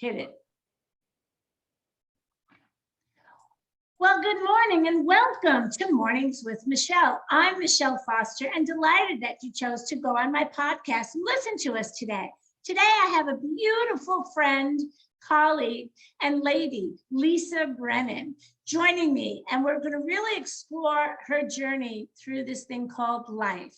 Hit it. Well, good morning and welcome to Mornings with Michele. I'm Michele Foster and delighted that you chose to go on my podcast and listen to us today. Today, I have a beautiful friend, colleague, and lady, Lisa Brannon, joining me, and we're going to really explore her journey through this thing called life.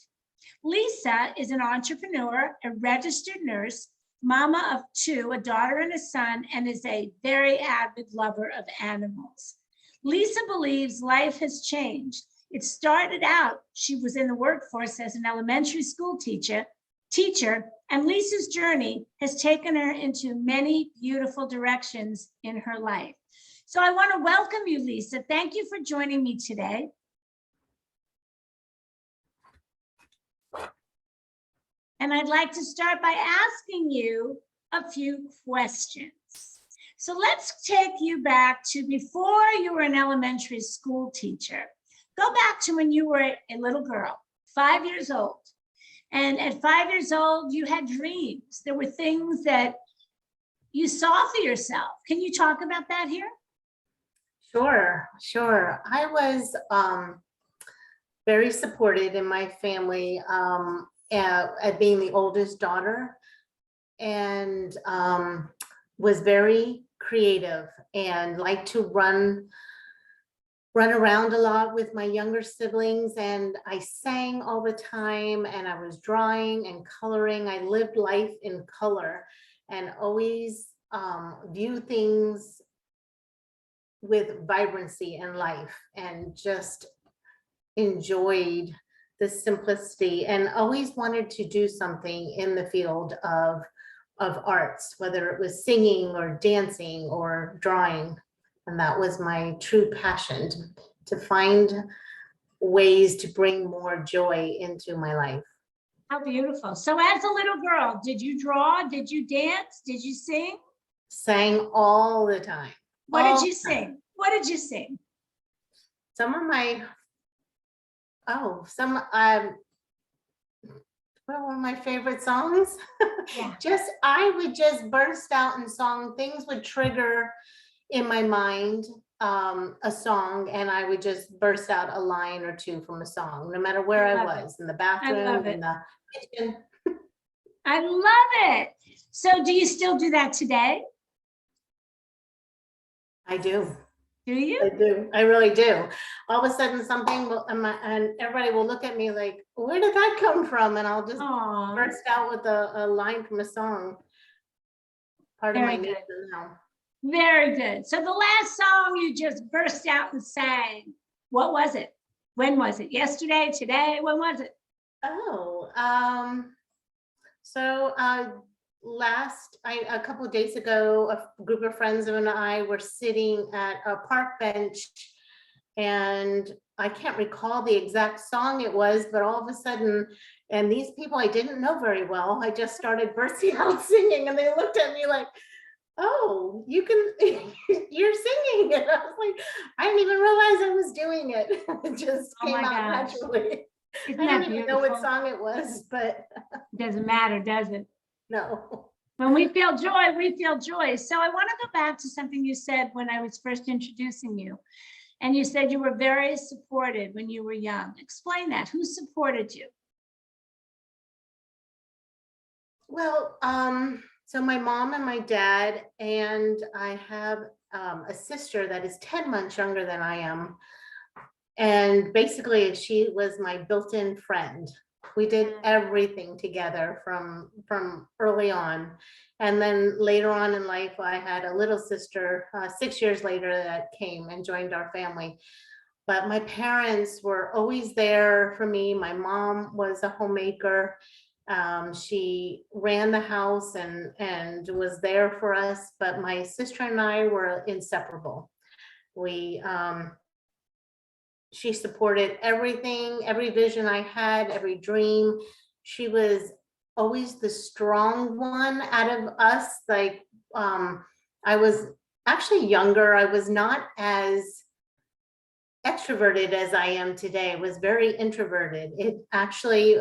Lisa is an entrepreneur, a registered nurse, mama of two, a daughter and a son, and is a very avid lover of animals. Lisa believes life has changed. It started out, she was in the workforce as an elementary school teacher, and Lisa's journey has taken her into many beautiful directions in her life. So I want to welcome you, Lisa. Thank you for joining me today. And I'd like to start by asking you a few questions. So let's take you back to before you were an elementary school teacher. Go back to when you were a little girl, 5 years old. And at 5 years old, you had dreams. There were things that you saw for yourself. Can you talk about that here? Sure. I was very supported in my family at being the oldest daughter, and was very creative and liked to run around a lot with my younger siblings, and I sang all the time, and I was drawing and coloring. I lived life in color and always viewed things with vibrancy in life, and just enjoyed the simplicity, and always wanted to do something in the field of arts, whether it was singing or dancing or drawing. And that was my true passion, to find ways to bring more joy into my life. How beautiful. So as a little girl, did you draw? Did you dance? Did you sing? Sang all the time. What did you sing? What did you sing? Some of my, one of my favorite songs. Yeah. I would just burst out in song. Things would trigger in my mind a song, and I would just burst out a line or two from a song, no matter where I was, in the bathroom, in the kitchen. I love it. So do you still do that today? I do. Do you? I do. I really do. All of a sudden something will, and everybody will look at me like, where did that come from? And I'll just burst out with a line from a song. Part of my nature now. Very good. So the last song you just burst out and sang, what was it? When was it? Yesterday, today? When was it? A couple of days ago, a group of friends and I were sitting at a park bench, and I can't recall the exact song it was, but all of a sudden, and these people I didn't know very well, I just started bursting out singing, and they looked at me like, oh, you're singing. And I was like, I didn't even realize I was doing it. It just came out naturally. I don't even know what song it was, but doesn't matter, does it? No. When we feel joy, we feel joy. So I want to go back to something you said when I was first introducing you. And you said you were very supported when you were young. Explain that. Who supported you? Well, so my mom and my dad, and I have a sister that is 10 months younger than I am. And basically she was my built-in friend. We did everything together from early on. And then later on in life, I had a little sister 6 years later that came and joined our family. But my parents were always there for me. My mom was a homemaker. She ran the house and was there for us. But my sister and I were inseparable. She supported everything, every vision I had, every dream. She was always the strong one out of us. Like, I was actually younger. I was not as extroverted as I am today. I was very introverted. It actually,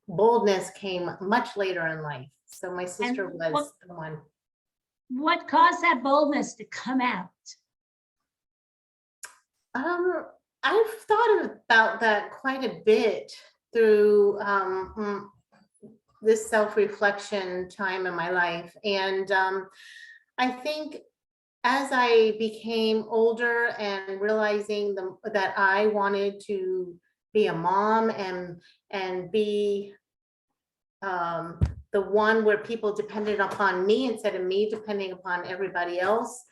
boldness came much later in life. So my sister And was the one. what caused that boldness to come out? I've thought about that quite a bit through this self-reflection time in my life. And I think as I became older and realizing that I wanted to be a mom and be the one where people depended upon me instead of me depending upon everybody else,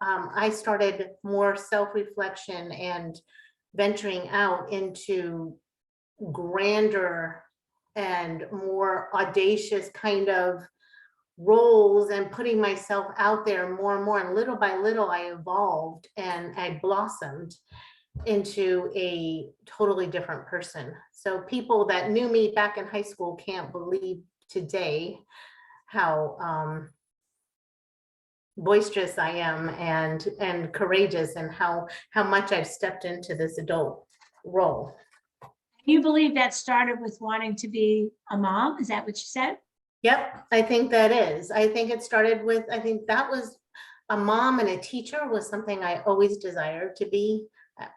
I started more self-reflection and venturing out into grander and more audacious kind of roles and putting myself out there more and more. And little by little, I evolved and I blossomed into a totally different person. So people that knew me back in high school can't believe today how boisterous I am and courageous, and how much I've stepped into this adult role. You believe that started with wanting to be a mom? Is that what you said? Yep, I think that is. I think it started with, I think that was a mom and a teacher was something I always desired to be.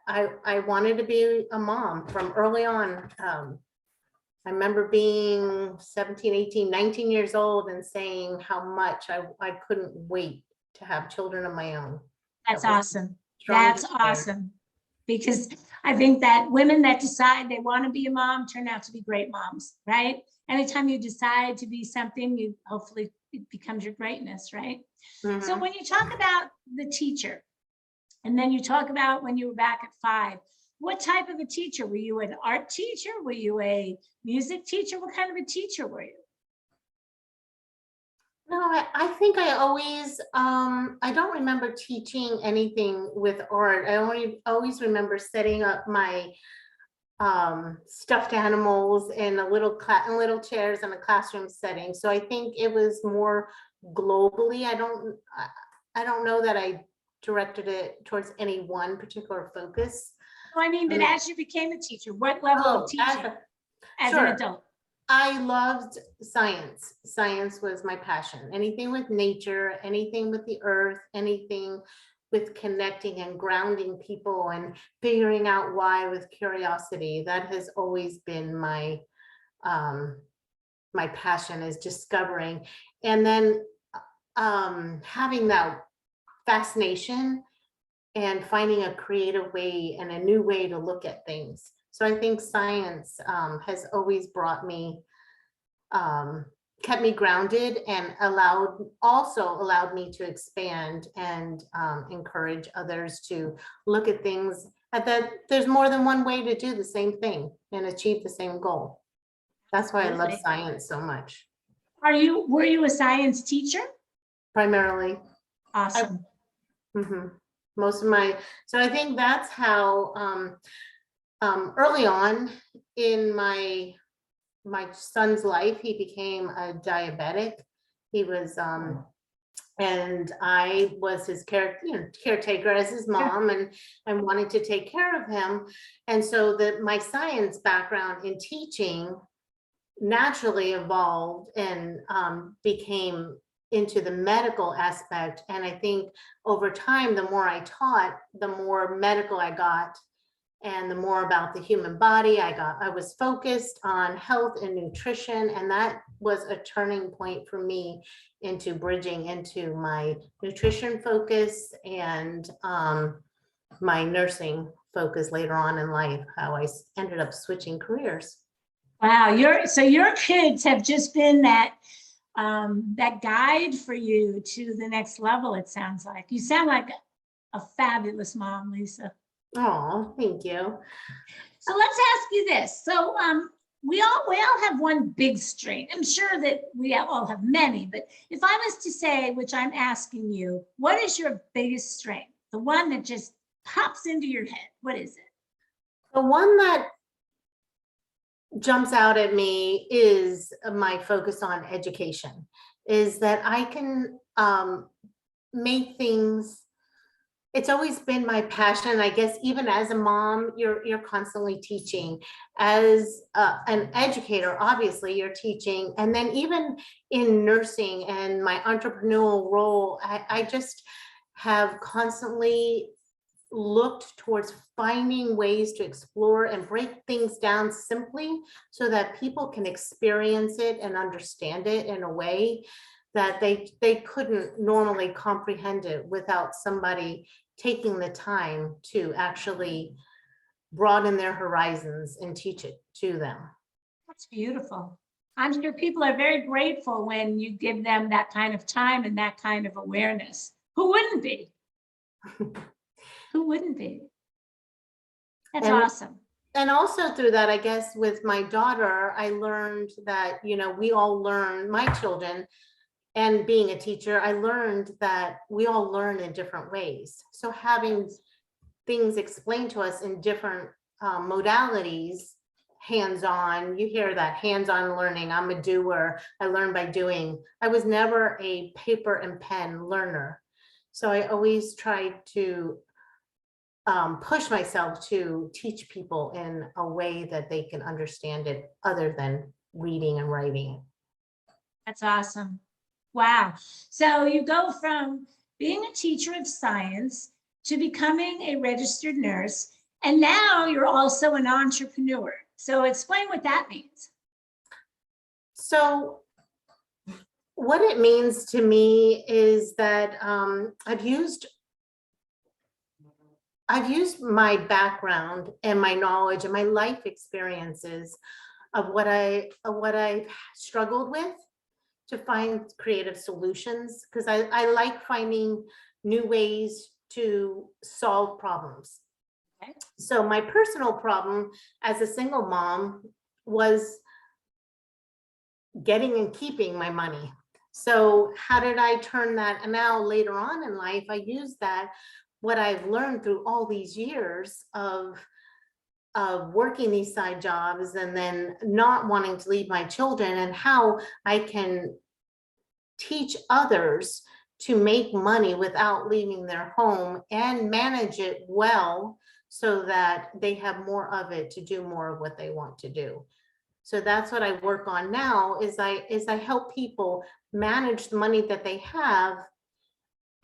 I wanted to be a mom from early on. I remember being 17, 18, 19 years old and saying how much I couldn't wait to have children of my own. That's awesome. Strong That's desire. awesome. Because I think that women that decide they want to be a mom turn out to be great moms, right? Anytime you decide to be something, you hopefully it becomes your greatness, right? Mhm. So when you talk about the teacher, and then you talk about when you were back at 5, what type of a teacher? Were you an art teacher? Were you a music teacher? What kind of a teacher were you? No, I think I always, I don't remember teaching anything with art. I always remember setting up my stuffed animals in a little chairs in a classroom setting. So I think it was more globally. I don't know that I directed it towards any one particular focus. I mean, but as you became a teacher, what level of teaching as an adult? I loved science. Science was my passion. Anything with nature, anything with the earth, anything with connecting and grounding people and figuring out why with curiosity. That has always been my my passion, is discovering. And then having that fascination and finding a creative way and a new way to look at things. So I think science has always brought me, kept me grounded and allowed me to expand and encourage others to look at things that there's more than one way to do the same thing and achieve the same goal. That's why I love science so much. Were you a science teacher? Primarily. Awesome. Most of my, so I think that's how early on in my son's life, he became a diabetic. He was and I was his caretaker as his mom, and wanted to take care of him. And so my science background in teaching naturally evolved and became into the medical aspect. And I think over time, the more I taught, the more medical I got, and the more about the human body I was focused on health and nutrition. And that was a turning point for me into bridging into my nutrition focus and my nursing focus later on in life, how I ended up switching careers. Wow, so your kids have just been that guide for you to the next level, it sounds like. You sound like a fabulous mom, Lisa. Oh, thank you. So let's ask you this. So we all have one big strength. I'm sure that we all have many, but if I was to say, which I'm asking you, what is your biggest strength? The one that just pops into your head. What is it? The one that jumps out at me is my focus on education, is that I can make things it's always been my passion. I guess even as a mom, you're constantly teaching. As an educator, obviously you're teaching. And then even in nursing and my entrepreneurial role, I just have constantly looked towards finding ways to explore and break things down simply so that people can experience it and understand it in a way that they couldn't normally comprehend it without somebody taking the time to actually broaden their horizons and teach it to them. That's beautiful. I'm sure people are very grateful when you give them that kind of time and that kind of awareness. Who wouldn't be? Who wouldn't be? That's And awesome. and also through that, I guess with my daughter, I learned that, we all learn, my children, and being a teacher, I learned that we all learn in different ways. So having things explained to us in different modalities, hands-on, you hear that hands-on learning. I'm a doer. I learn by doing. I was never a paper and pen learner. So I always tried to push myself to teach people in a way that they can understand it other than reading and writing. That's awesome. Wow. So you go from being a teacher of science to becoming a registered nurse, and now you're also an entrepreneur. So explain what that means. So what it means to me is that I've used my background and my knowledge and my life experiences of what I've struggled with to find creative solutions, because I like finding new ways to solve problems. Okay. So my personal problem as a single mom was getting and keeping my money. So how did I turn that? And now later on in life, I use that, what I've learned through all these years of working these side jobs and then not wanting to leave my children, and how I can teach others to make money without leaving their home and manage it well so that they have more of it to do more of what they want to do. So that's what I work on now, is I help people manage the money that they have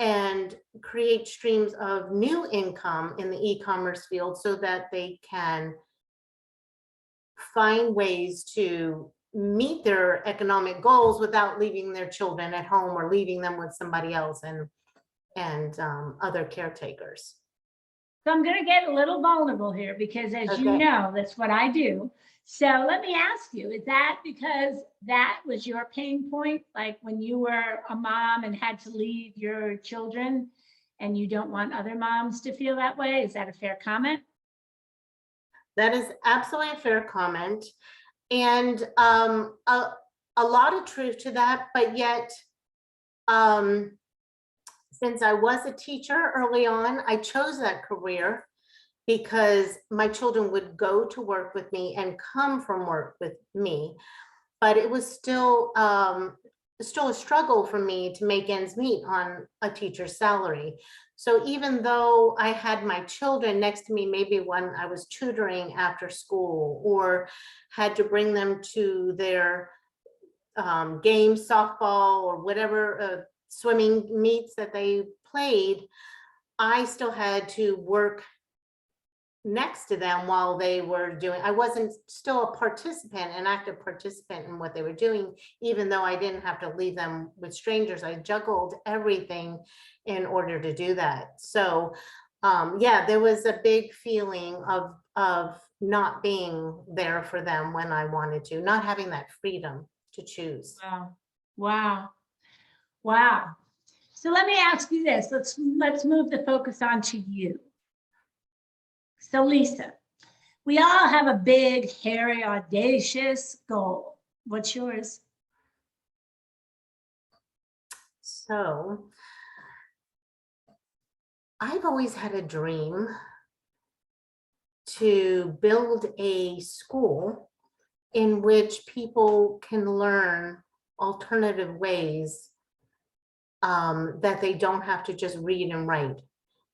and create streams of new income in the e-commerce field so that they can find ways to meet their economic goals without leaving their children at home or leaving them with somebody else and other caretakers. So I'm going to get a little vulnerable here because, as you Okay. know, that's what I do. So let me ask you, is that because that was your pain point? Like when you were a mom and had to leave your children and you don't want other moms to feel that way? Is that a fair comment? That is absolutely a fair comment. And a lot of truth to that, but yet, since I was a teacher early on, I chose that career because my children would go to work with me and come from work with me. But it was still a struggle for me to make ends meet on a teacher's salary. So even though I had my children next to me, maybe when I was tutoring after school or had to bring them to their games, softball or whatever swimming meets that they played, I still had to work next to them while they were doing, I wasn't still a participant, an active participant in what they were doing, even though I didn't have to leave them with strangers. I juggled everything in order to do that. So yeah, there was a big feeling of not being there for them when I wanted to, not having that freedom to choose. Wow. Wow. Wow. So let me ask you this. Let's move the focus on to you. So Lisa, we all have a big, hairy, audacious goal. What's yours? So I've always had a dream to build a school in which people can learn alternative ways that they don't have to just read and write.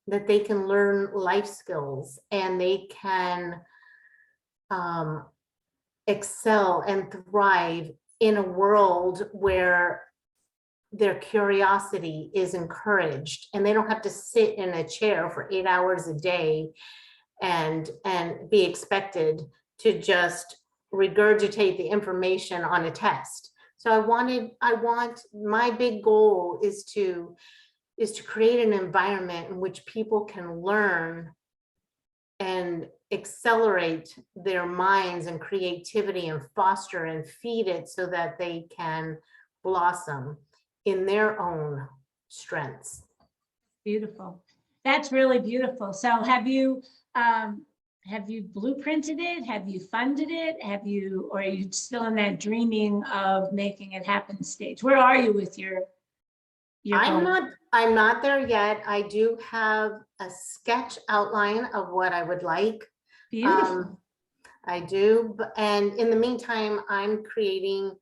that they can learn life skills and they can excel and thrive in a world where their curiosity is encouraged and they don't have to sit in a chair for 8 hours a day and be expected to just regurgitate the information on a test. So my big goal is to create an environment in which people can learn and accelerate their minds and creativity and foster and feed it so that they can blossom in their own strengths. Beautiful. That's really beautiful. So have you blueprinted it? Have you funded it? Or are you still in that dreaming of making it happen stage? Where are you with your I'm not there yet. I do have a sketch outline of what I would like. Beautiful. I do, and in the meantime, I'm creating,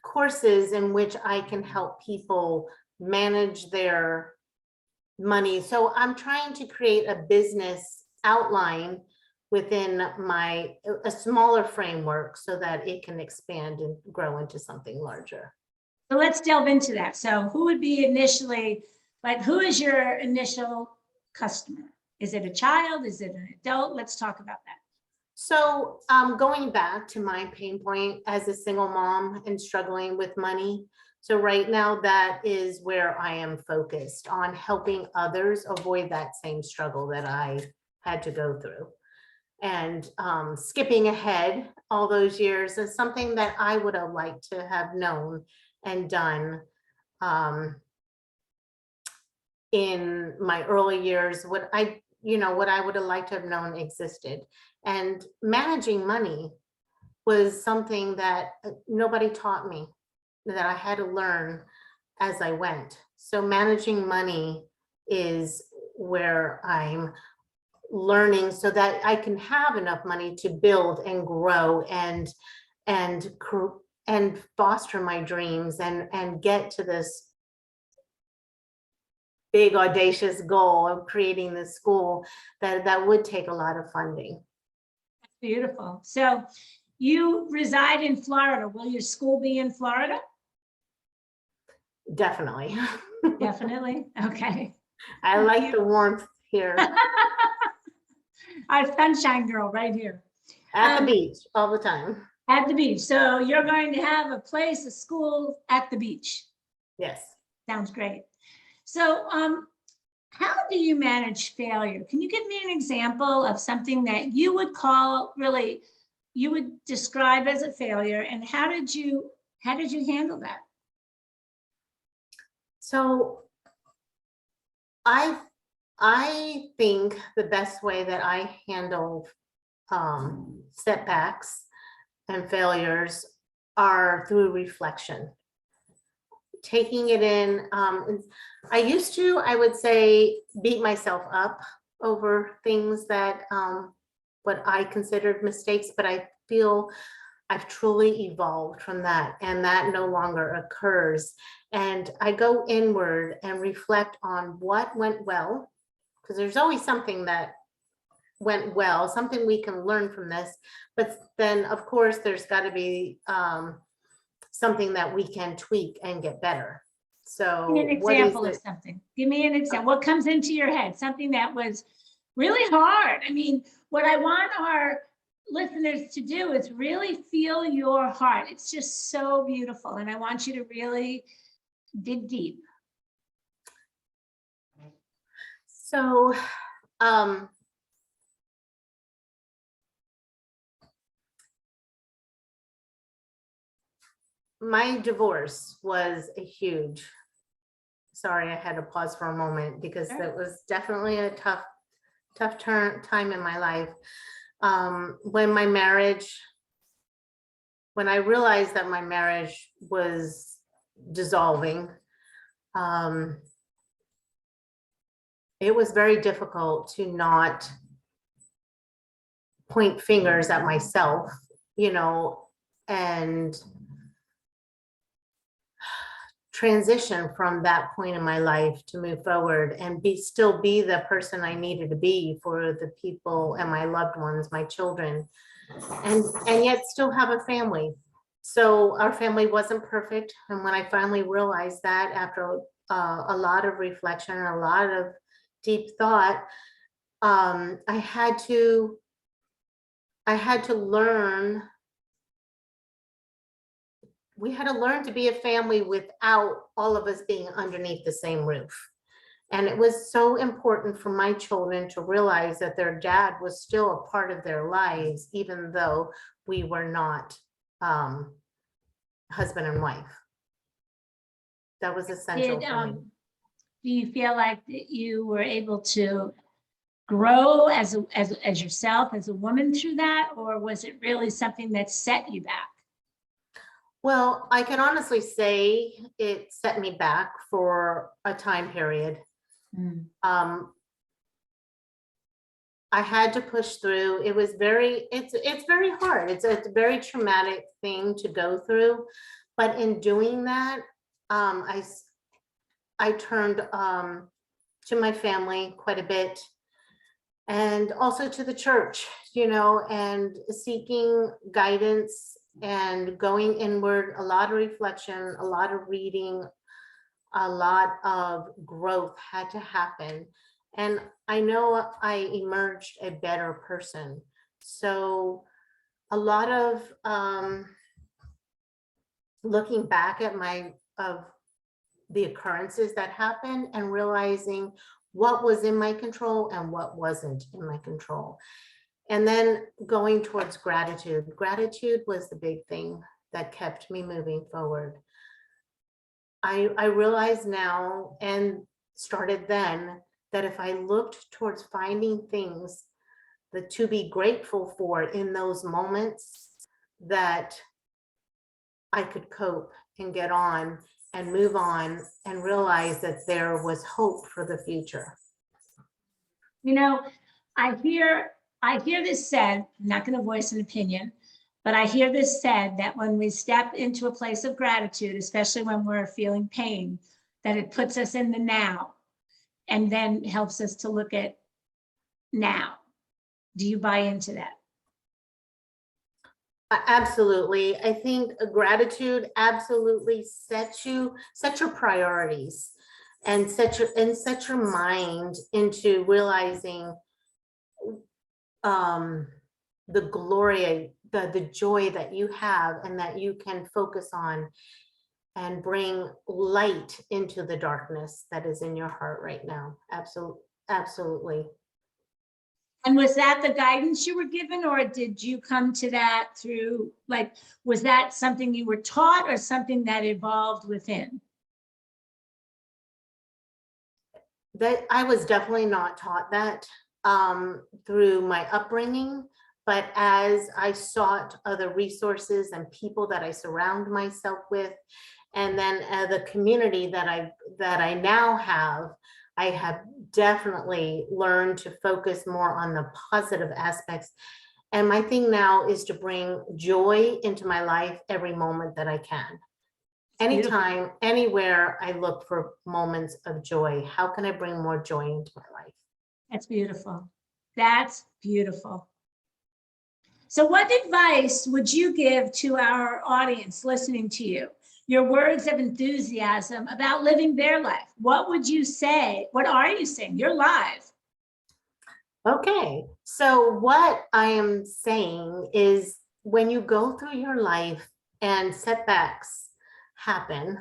courses in which I can help people manage their money. So I'm trying to create a business outline within a smaller framework so that it can expand and grow into something larger. So let's delve into that. So who would be who is your initial customer? Is it a child? Is it an adult? Let's talk about that. So going back to my pain point as a single mom and struggling with money. So right now that is where I am focused on helping others avoid that same struggle that I had to go through. And skipping ahead all those years is something that I would have liked to have known and done in my early years. What I would have liked to have known existed. And managing money was something that nobody taught me, that I had to learn as I went. So managing money is where I'm learning so that I can have enough money to build and grow and foster my dreams and get to this big audacious goal of creating this school that would take a lot of funding. Beautiful. So you reside in Florida. Will your school be in Florida? Definitely. Definitely. Okay. I like the warmth here. Our sunshine girl right here. At the beach all the time. At the beach. So you're going to have a school at the beach. Yes. Sounds great. So how do you manage failure? Can you give me an example of something that you would you would describe as a failure, and how did you handle that? So I think the best way that I handle setbacks and failures are through reflection. Taking it in. I would say, beat myself up over things that what I considered mistakes, but I feel I've truly evolved from that, and that no longer occurs. And I go inward and reflect on what went well, because there's always something that went well, something we can learn from this. But then, of course, there's got to be something that we can tweak and get better. So give me an example of something. Give me an example. What comes into your head? Something that was really hard. I mean, what I want our listeners to do is really feel your heart. It's just so beautiful. And I want you to really dig deep. So, my divorce was sorry, I had to pause for a moment because it was definitely a tough time in my life. When I realized that my marriage was dissolving, it was very difficult to not point fingers at myself, transition from that point in my life to move forward and still be the person I needed to be for the people and my loved ones, my children, and yet still have a family. So our family wasn't perfect. And when I finally realized that after a lot of reflection and a lot of deep thought, I had to learn. We had to learn to be a family without all of us being underneath the same roof. And it was so important for my children to realize that their dad was still a part of their lives, even though we were not husband and wife. That was essential for me. Do you feel like that you were able to grow as yourself, as a woman through that, or was it really something that set you back? Well, I can honestly say it set me back for a time period. I had to push through. It was it's very hard. It's a very traumatic thing to go through. But in doing that, I turned to my family quite a bit, and also to the church, and seeking guidance and going inward, a lot of reflection, a lot of reading, a lot of growth had to happen. And I know I emerged a better person. So a lot of looking back at the occurrences that happened and realizing what was in my control and what wasn't in my control. And then going towards gratitude. Gratitude was the big thing that kept me moving forward. I realize now, and started then, that if I looked towards finding things to be grateful for in those moments, that I could cope and get on and move on and realize that there was hope for the future. I hear this said, I'm not going to voice an opinion, but I hear this said that when we step into a place of gratitude, especially when we're feeling pain, that it puts us in the now and then helps us to look at now. Do you buy into that? Absolutely. I think gratitude absolutely set your priorities and set your mind into realizing the glory, the joy that you have and that you can focus on and bring light into the darkness that is in your heart right now. Absolutely. And was that the guidance you were given, or did you come to that through, was that something you were taught or something that evolved within? That I was definitely not taught that through my upbringing, but as I sought other resources and people that I surround myself with, and then the community that I now have, I have definitely learned to focus more on the positive aspects. And my thing now is to bring joy into my life every moment that I can. Anytime, anywhere I look for moments of joy. How can I bring more joy into my life? That's beautiful. That's beautiful. So what advice would you give to our audience listening to you? Your words of enthusiasm about living their life. What would you say? What are you saying? You're live. Okay, so what I am saying is when you go through your life and setbacks happen,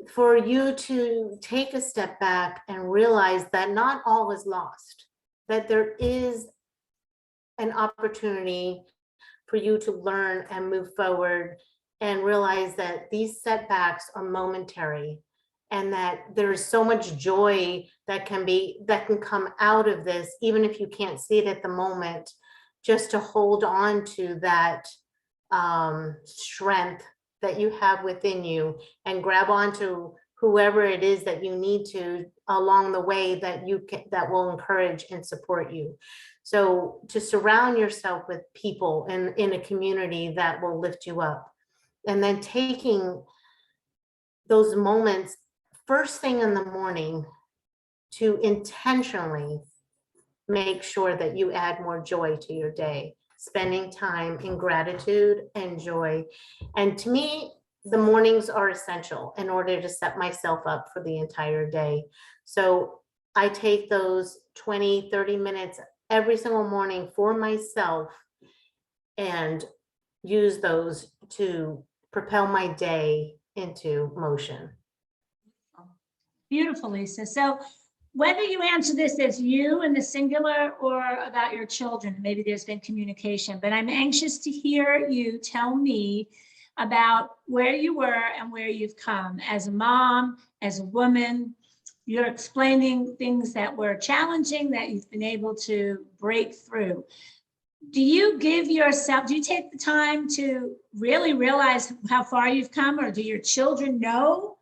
for you to take a step back and realize that not all is lost, that there is an opportunity for you to learn and move forward and realize that these setbacks are momentary and that there's so much joy that can come out of this, even if you can't see it at the moment, just to hold on to that strength that you have within you and grab onto whoever it is that you need to along the way that will encourage and support you. So to surround yourself with people in a community that will lift you up, and then taking those moments first thing in the morning to intentionally make sure that you add more joy to your day, spending time in gratitude and joy. And to me, the mornings are essential in order to set myself up for the entire day. So I take those 20, 30 minutes every single morning for myself and use those to propel my day into motion. Beautiful, Lisa. So whether you answer this as you in the singular or about your children, maybe there's been communication, but I'm anxious to hear you tell me about where you were and where you've come as a mom, as a woman. You're explaining things that were challenging that you've been able to break through. Do you give yourself, do you take the time to really realize how far you've come, or do your children know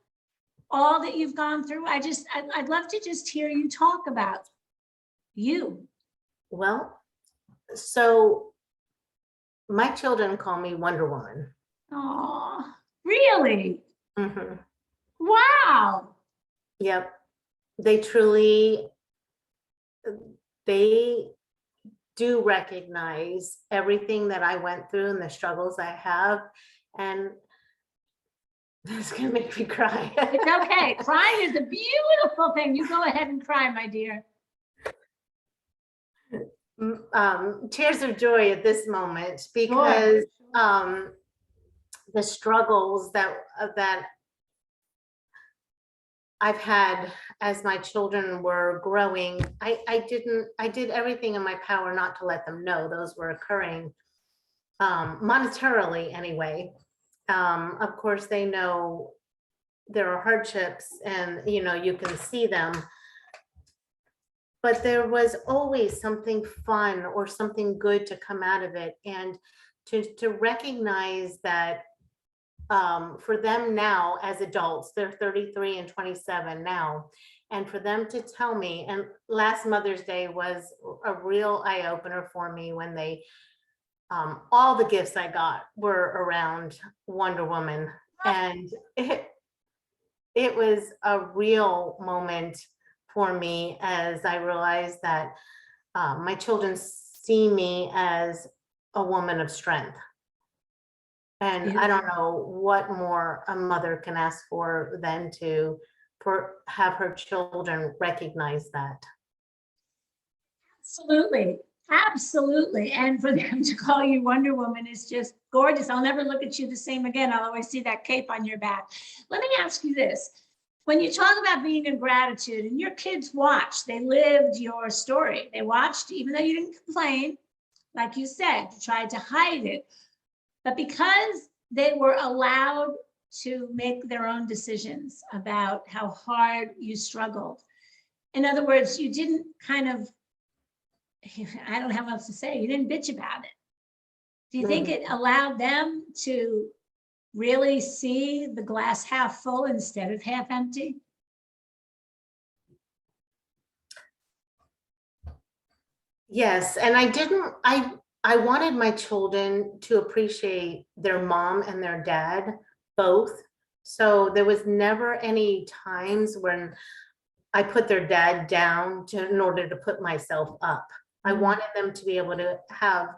all that you've gone through? I'd love to just hear you talk about you. Well, so my children call me Wonder Woman. Oh, really? Mm-hmm. Wow. Yep. They truly, they do recognize everything that I went through and the struggles I have. And it's gonna make me cry. It's okay. Crying is a beautiful thing. You go ahead and cry, my dear. Tears of joy at this moment, because the struggles that I've had as my children were growing, I did everything in my power not to let them know those were occurring, monetarily anyway. Of course, they know there are hardships and, you know, you can see them. But there was always something fun or something good to come out of it. And to recognize that for them now as adults, they're 33 and 27 now. And for them to tell me, and last Mother's Day was a real eye opener for me when they, all the gifts I got were around Wonder Woman. And it was a real moment for me as I realized that my children see me as a woman of strength. And I don't know what more a mother can ask for than to have her children recognize that. Absolutely. Absolutely. And for them to call you Wonder Woman is just gorgeous. I'll never look at you the same again. I'll always see that cape on your back. Let me ask you this. When you talk about being in gratitude and your kids watched, they lived your story. They watched, even though you didn't complain, like you said, you tried to hide it. But because they were allowed to make their own decisions about how hard you struggled. In other words, you didn't kind of, I don't have else to say, you didn't bitch about it. Do you think it allowed them to really see the glass half full instead of half empty? Yes, and I wanted my children to appreciate their mom and their dad both. So there was never any times when I put their dad down in order to put myself up. I wanted them to be able to have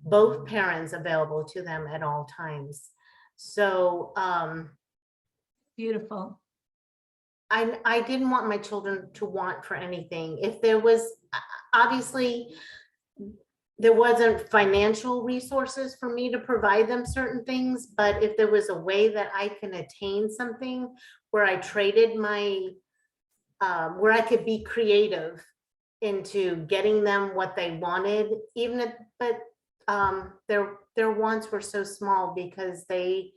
both parents available to them at all times. So beautiful. I didn't want my children to want for anything. If there was, obviously, there wasn't financial resources for me to provide them certain things, but if there was a way that I can attain something where I traded my, where I could be creative into getting them what they wanted, even if, but their wants were so small because their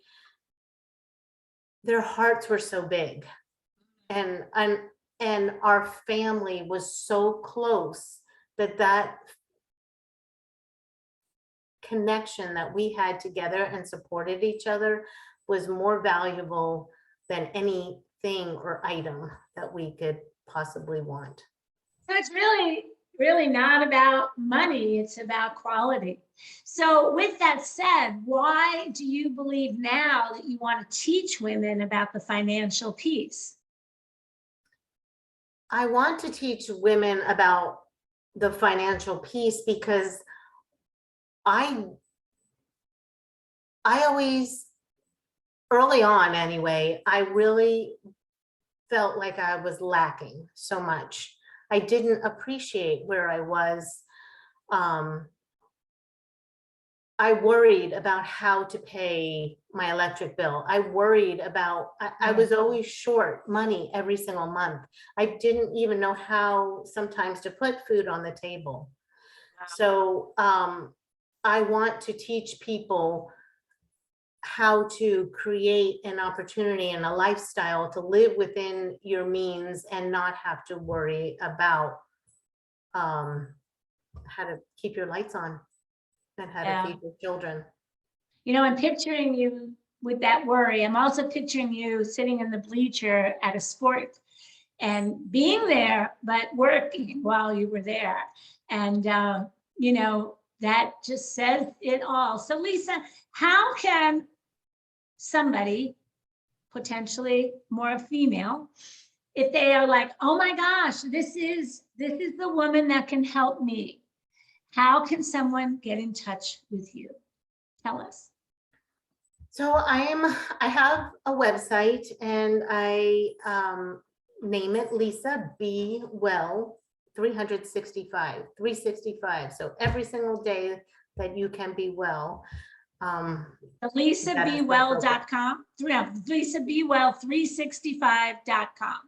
hearts were so big, and our family was so close that connection that we had together and supported each other was more valuable than anything or item that we could possibly want. So it's really really not about money, it's about quality. So with that said, why do you believe now that you want to teach women about the financial piece? I want to teach women about the financial piece because I always, early on anyway, I really felt like I was lacking so much. I didn't appreciate where I was. I worried about how to pay my electric bill. I worried about, I was always short money every single month. I didn't even know how sometimes to put food on the table. So I want to teach people how to create an opportunity and a lifestyle to live within your means and not have to worry about how to keep your lights on and how to feed your children. You know, I'm picturing you with that worry. I'm also picturing you sitting in the bleacher at a sport and being there, but working while you were there. And, you know, that just says it all. So Lisa, how can somebody, potentially more female, if they are like, oh my gosh, this is the woman that can help me, how can someone get in touch with you? Tell us. So I have a website and I name it Lisa Be Well 365. So every single day that you can be well. LisaBeWell.com, LisaBeWell365.com.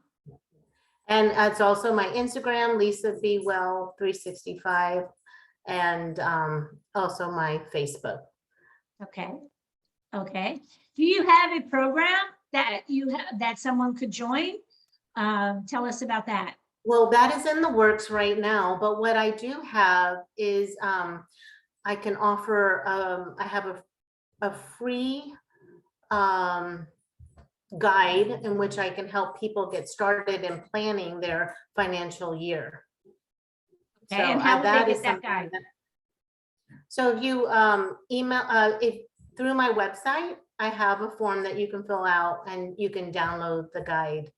And it's also my Instagram, Lisa Be Well 365, and also my Facebook. Okay. Okay. Do you have a program that that someone could join? Tell us about that. Well, that is in the works right now, but what I do have is I can offer, I have a free guide in which I can help people get started in planning their financial year. Okay, So and how would that they is get that guide? So if you email, if through my website, I have a form that you can fill out and you can download the guide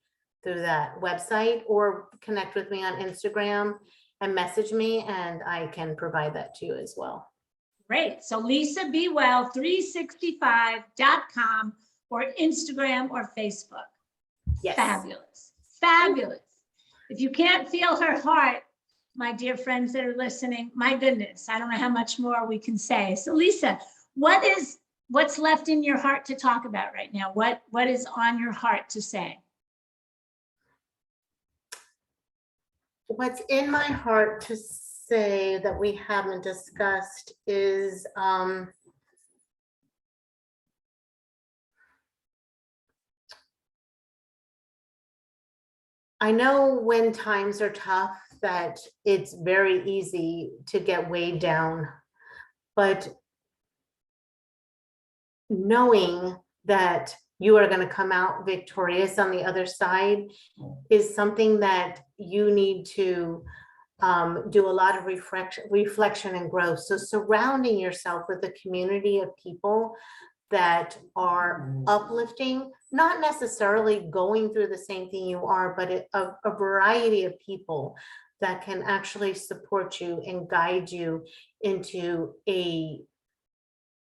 through that website or connect with me on Instagram and message me and I can provide that to you as well. Great. So LisaBeWell365.com or Instagram or Facebook. Yes. Fabulous. Fabulous. If you can't feel her heart, my dear friends that are listening, my goodness, I don't know how much more we can say. So Lisa, what's left in your heart to talk about right now? What is on your heart to say? What's in my heart to say that we haven't discussed is I know when times are tough that it's very easy to get weighed down, but knowing that you are going to come out victorious on the other side is something that you need to do a lot of reflection and growth. So surrounding yourself with a community of people that are uplifting, not necessarily going through the same thing you are, but a variety of people that can actually support you and guide you into a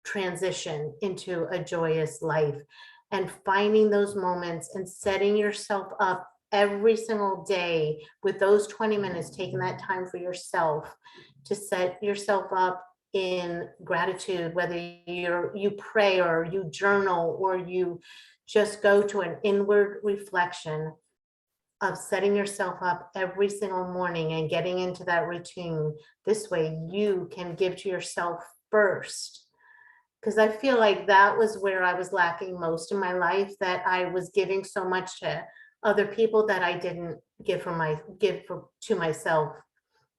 transition into a joyous life, and finding those moments and setting yourself up every single day with those 20 minutes, taking that time for yourself to set yourself up in gratitude, whether you pray or you journal or you just go to an inward reflection of setting yourself up every single morning and getting into that routine. This way you can give to yourself first. Because I feel like that was where I was lacking most in my life, that I was giving so much to other people that I didn't give to myself.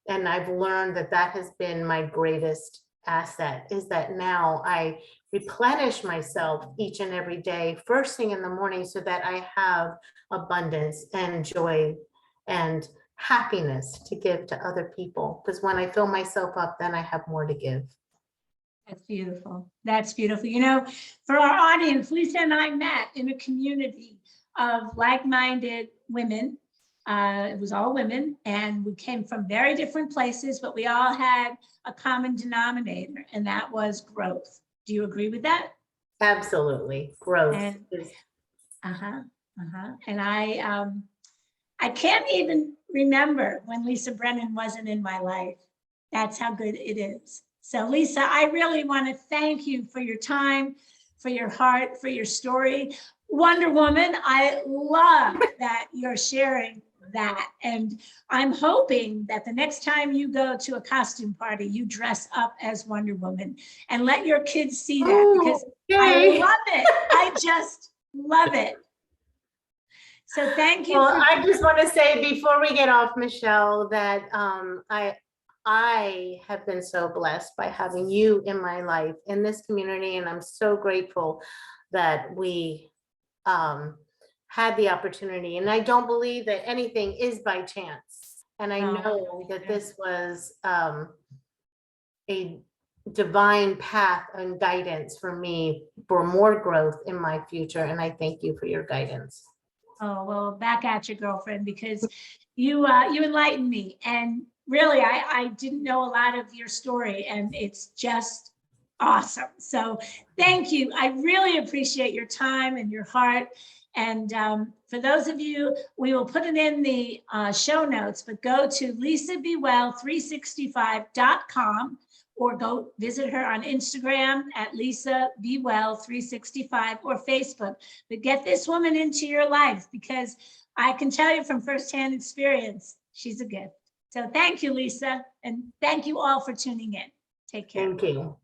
And I've learned that that has been my greatest asset, is that now I replenish myself each and every day, first thing in the morning, so that I have abundance and joy and happiness to give to other people. Because when I fill myself up, then I have more to give. That's beautiful. That's beautiful. You know, for our audience, Lisa and I met in a community of like-minded women. It was all women, and we came from very different places, but we all had a common denominator, and that was growth. Do you agree with that? Absolutely. Growth And is and I can't even remember when Lisa Brannon wasn't in my life. That's how good it is. So Lisa, I really want to thank you for your time, for your heart, for your story. Wonder Woman, I love that you're sharing that. And I'm hoping that the next time you go to a costume party, you dress up as Wonder Woman and let your kids see that, because I love it. I just love it. So thank you. Well, I just want to say before we get off, Michele, that I have been so blessed by having you in my life in this community, and I'm so grateful that we had the opportunity. And I don't believe that anything is by chance. And I know that this was a divine path and guidance for me for more growth in my future. And I thank you for your guidance. Oh, well, back at you, girlfriend, because you enlightened me. And really, I didn't know a lot of your story, and it's just awesome. So thank you. I really appreciate your time and your heart. And for those of you, we will put it in the show notes, but go to lisabewell365.com or go visit her on Instagram at lisabewell365 or Facebook. But get this woman into your life, because I can tell you from firsthand experience, she's a gift. So thank you, Lisa. And thank you all for tuning in. Take care. Thank you.